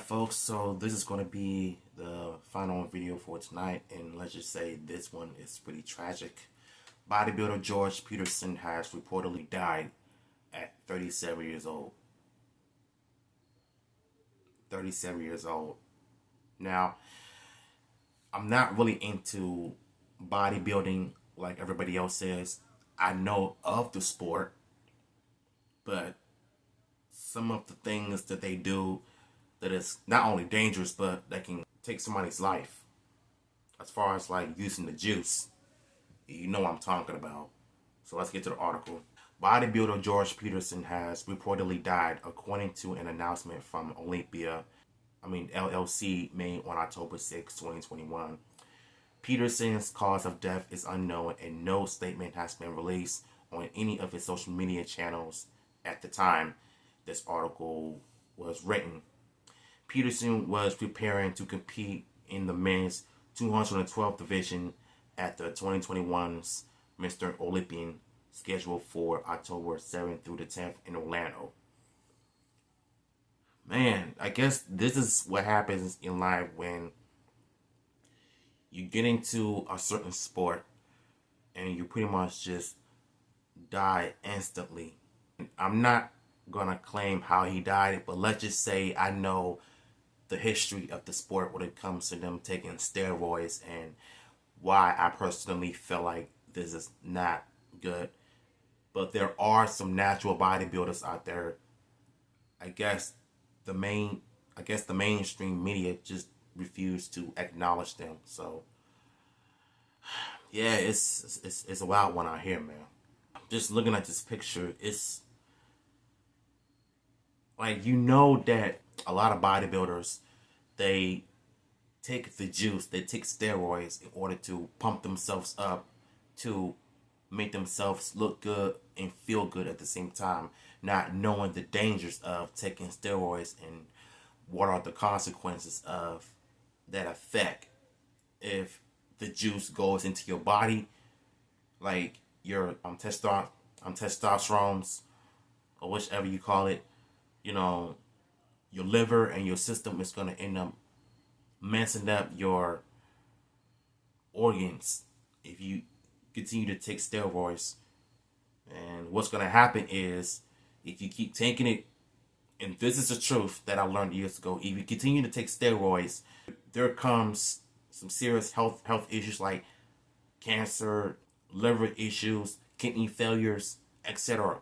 folks, so this is going to be the final video for tonight, and let's just say this one is pretty tragic. Bodybuilder George Peterson has reportedly died at 37 years old. 37 years old. Now, I'm not really into bodybuilding like everybody else is. I know of the sport, but some of the things that they do that is not only dangerous, but that can take somebody's life. As far as like using the juice, you know what I'm talking about. So let's get to the article. Bodybuilder George Peterson has reportedly died, according to an announcement from LLC made on October 6, 2021. Peterson's cause of death is unknown, and no statement has been released on any of his social media channels at the time this article was written. Peterson was preparing to compete in the men's 212 division at the 2021's Mr. Olympian, scheduled for October 7th through the 10th in Orlando. Man, I guess this is what happens in life when you get into a certain sport and you pretty much just die instantly. I'm not gonna claim how he died, but let's just say I know the history of the sport when it comes to them taking steroids and why I personally feel like this is not good. But there are some natural bodybuilders out there. I guess the mainstream media just refuse to acknowledge them. So yeah, it's a wild one out here, man. Just looking at this picture, it's like, you know that a lot of bodybuilders, they take the juice, they take steroids in order to pump themselves up, to make themselves look good and feel good at the same time, not knowing the dangers of taking steroids and what are the consequences of that effect if the juice goes into your body, like your testosterone or whichever you call it. You know, your liver and your system is going to end up messing up your organs if you continue to take steroids. And what's going to happen is, if you keep taking it, and this is the truth that I learned years ago, if you continue to take steroids, there comes some serious health issues like cancer, liver issues, kidney failures, etc.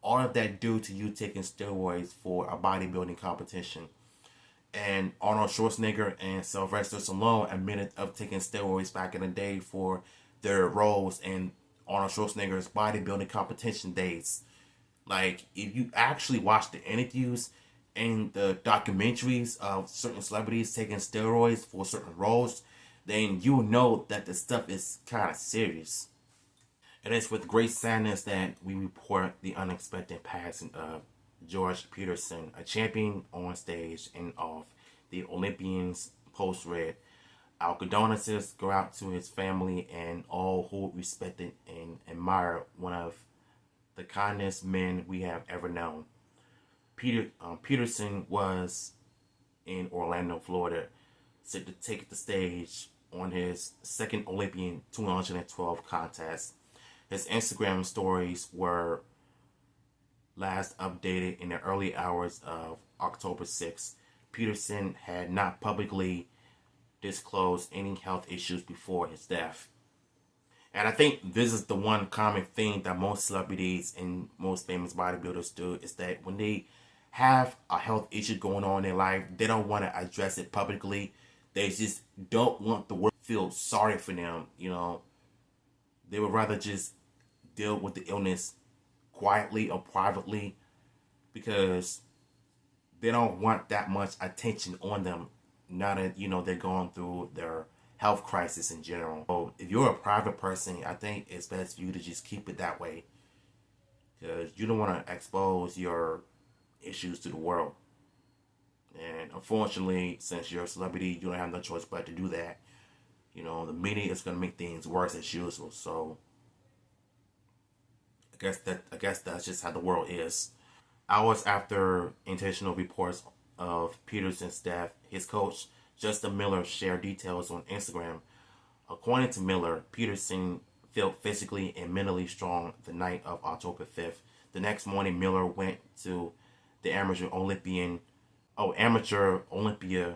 All of that due to you taking steroids for a bodybuilding competition. And Arnold Schwarzenegger and Sylvester Stallone admitted of taking steroids back in the day for their roles in Arnold Schwarzenegger's bodybuilding competition days. Like, if you actually watch the interviews and the documentaries of certain celebrities taking steroids for certain roles, then you know that the stuff is kind of serious. It is with great sadness that we report the unexpected passing of George Peterson, a champion on stage and off. The Olympians post-read. Our condolences go out to his family and all who respected and admire one of the kindest men we have ever known. Peterson was in Orlando, Florida, set to take the stage on his second Olympian 212 contest. His Instagram stories were last updated in the early hours of October 6th. Peterson had not publicly disclosed any health issues before his death. And I think this is the one common thing that most celebrities and most famous bodybuilders do, is that when they have a health issue going on in their life, they don't want to address it publicly. They just don't want the world to feel sorry for them, you know. They would rather just deal with the illness quietly or privately, because they don't want that much attention on them now that, you know, they're going through their health crisis in general. So if you're a private person, I think it's best for you to just keep it that way, because you don't want to expose your issues to the world. And unfortunately, since you're a celebrity, you don't have no choice but to do that. You know, the media is going to make things worse as usual. So I guess that's just how the world is. Hours after intentional reports of Peterson's death, his coach, Justin Miller, shared details on Instagram. According to Miller, Peterson felt physically and mentally strong the night of October 5th. The next morning, Miller went to the Amateur Olympia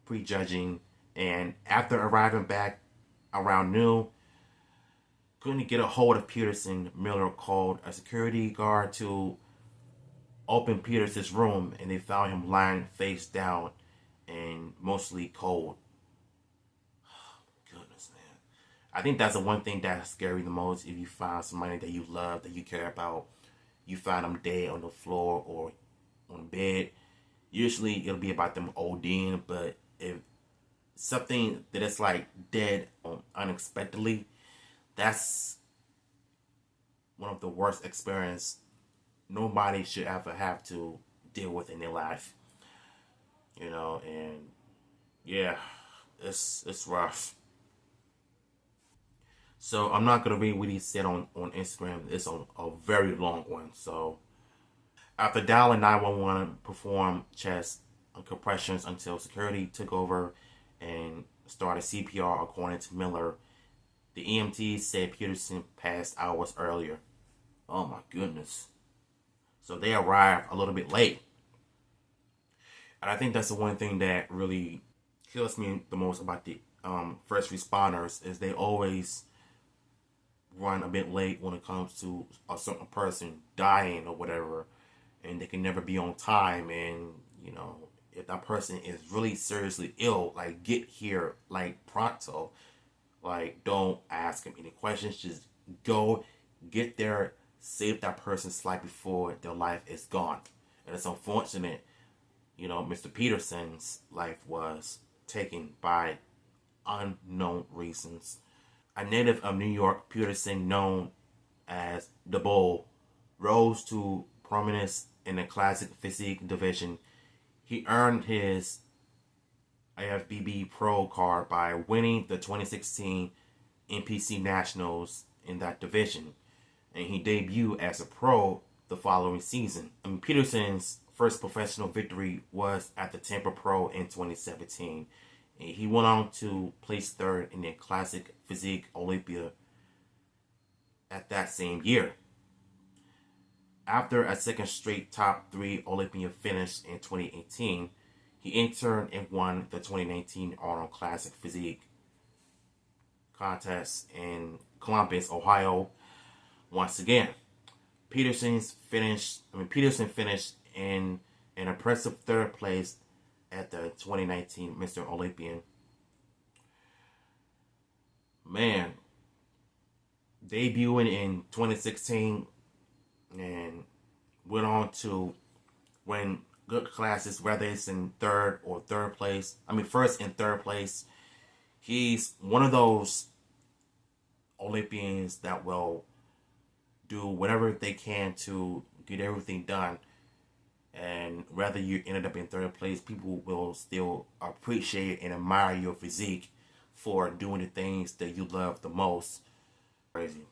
prejudging, and after arriving back around noon, couldn't get a hold of Peterson. Miller called a security guard to open Peterson's room, and they found him lying face down and mostly cold. Goodness, man. I think that's the one thing that's scary the most. If you find somebody that you love, that you care about, you find them dead on the floor or on the bed. Usually it'll be about them ODing, but if something that is like dead unexpectedly, that's one of the worst experiences nobody should ever have to deal with in their life. You know, and yeah, it's rough. So I'm not gonna read what he said on Instagram. It's a very long one. So after dialing 911, performed chest compressions until security took over and started CPR. According to Miller, the EMTs said Peterson passed hours earlier. Oh my goodness. So they arrived a little bit late. And I think that's the one thing that really kills me the most about the first responders is they always run a bit late when it comes to a certain person dying or whatever, and they can never be on time. And you know, if that person is really seriously ill, like get here like pronto. Like don't ask them any questions. Just go get there, save that person's life before their life is gone. And it's unfortunate, you know, Mr. Peterson's life was taken by unknown reasons. A native of New York, Peterson, known as the Bull, rose to prominence in the classic physique division. He earned his IFBB Pro card by winning the 2016 NPC Nationals in that division, and he debuted as a pro the following season. Peterson's first professional victory was at the Tampa Pro in 2017. And he went on to place third in the Classic Physique Olympia at that same year. After a second straight top 3 Olympia finish in 2018, he interned and won the 2019 Arnold Classic Physique contest in Columbus, Ohio. Once again, Peterson finished in an impressive third place at the 2019 Mr. Olympian. Man, debuting in 2016 and went on to win good classes, whether it's in first and third place. He's one of those Olympians that will do whatever they can to get everything done. And whether you ended up in third place, people will still appreciate and admire your physique for doing the things that you love the most. Crazy.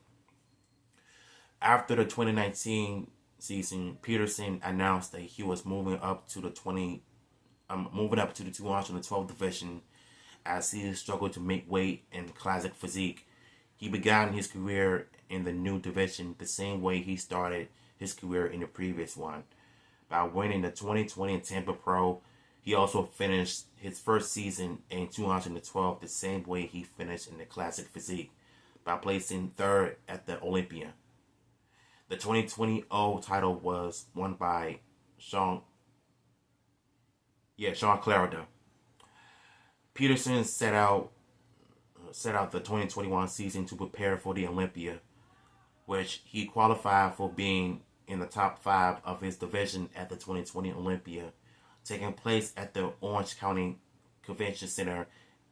After the 2019 season, Peterson announced that he was moving up to the 212 division as he struggled to make weight in classic physique. He began his career in the new division the same way he started his career in the previous one, by winning the 2020 Tampa Pro. He also finished his first season in 212 the same way he finished in the Classic Physique, by placing third at the Olympia. The 2020 title was won by Sean Clarida. Peterson set out the 2021 season to prepare for the Olympia, which he qualified for being in the top 5 of his division at the 2020 Olympia, taking place at the Orange County Convention Center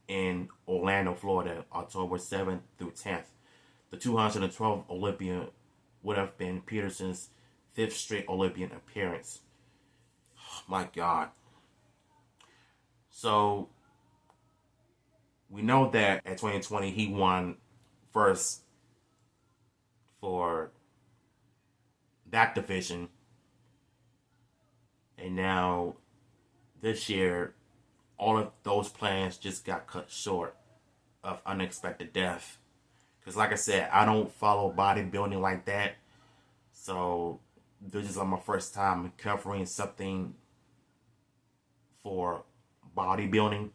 in Orlando, Florida, October 7th through 10th. The 212 Olympia would have been Peterson's 5th straight Olympian appearance. Oh, my God. So, we know that at 2020 he won first for that division. And now this year, all of those plans just got cut short of unexpected death. Because like I said, I don't follow bodybuilding like that. So this is like my first time covering something for bodybuilding.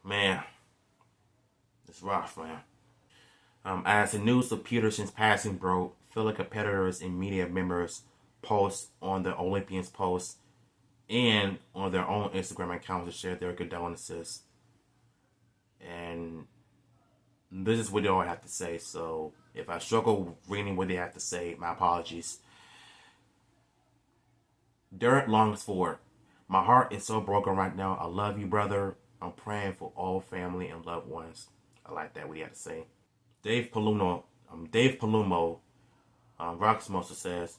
Man, it's rough, man. As the news of Peterson's passing broke, fellow competitors and media members post on the Olympians' post and on their own Instagram accounts to share their condolences. And this is what they all have to say. So if I struggle reading what they have to say, my apologies. Derek Longsford, my heart is so broken right now. I love you, brother. I'm praying for all family and loved ones. I like that what he had to say. Dave Palumo, Roxmosa says,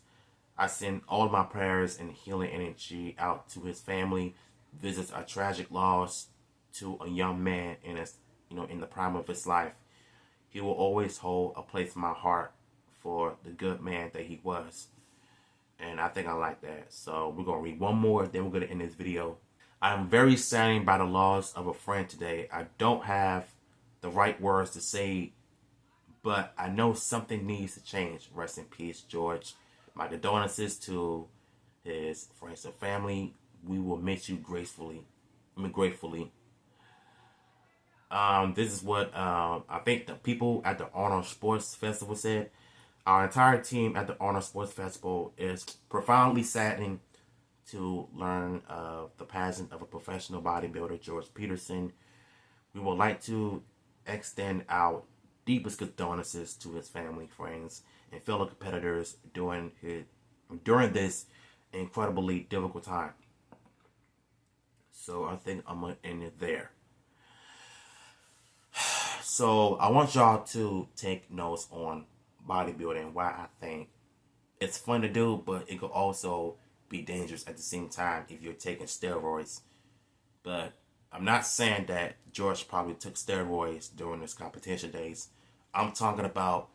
I send all my prayers and healing energy out to his family. This is a tragic loss to a young man in his, in the prime of his life. He will always hold a place in my heart for the good man that he was. And I think I like that. So we're going to read one more, then we're going to end this video. I am very saddened by the loss of a friend today. I don't have the right words to say, but I know something needs to change. Rest in peace, George. My condolences to his friends and family. We will miss you gratefully. This is what I think the people at the Arnold Sports Festival said. Our entire team at the Arnold Sports Festival is profoundly saddened to learn of the passing of a professional bodybuilder, George Peterson. We would like to extend our deepest condolences to his family, friends, and fellow competitors during this incredibly difficult time. So I think I'm going to end it there. So I want y'all to take notes on bodybuilding, why I think it's fun to do, but it could also be dangerous at the same time if you're taking steroids. But I'm not saying that George probably took steroids during his competition days. I'm talking about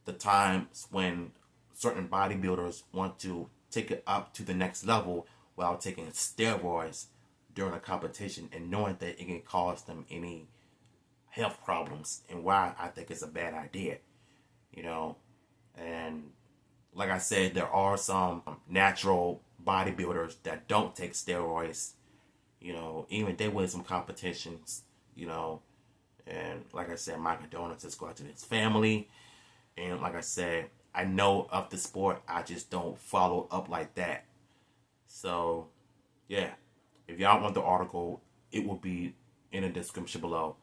the times when certain bodybuilders want to take it up to the next level while taking steroids during a competition and knowing that it can cause them any health problems, and why I think it's a bad idea. And like I said, there are some natural bodybuilders that don't take steroids, even they win some competitions, and like I said, my condolences go out to his family. And like I said, I know of the sport, I just don't follow up like that. So yeah, if y'all want the article, it will be in the description below.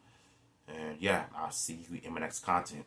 And yeah, I'll see you in my next content.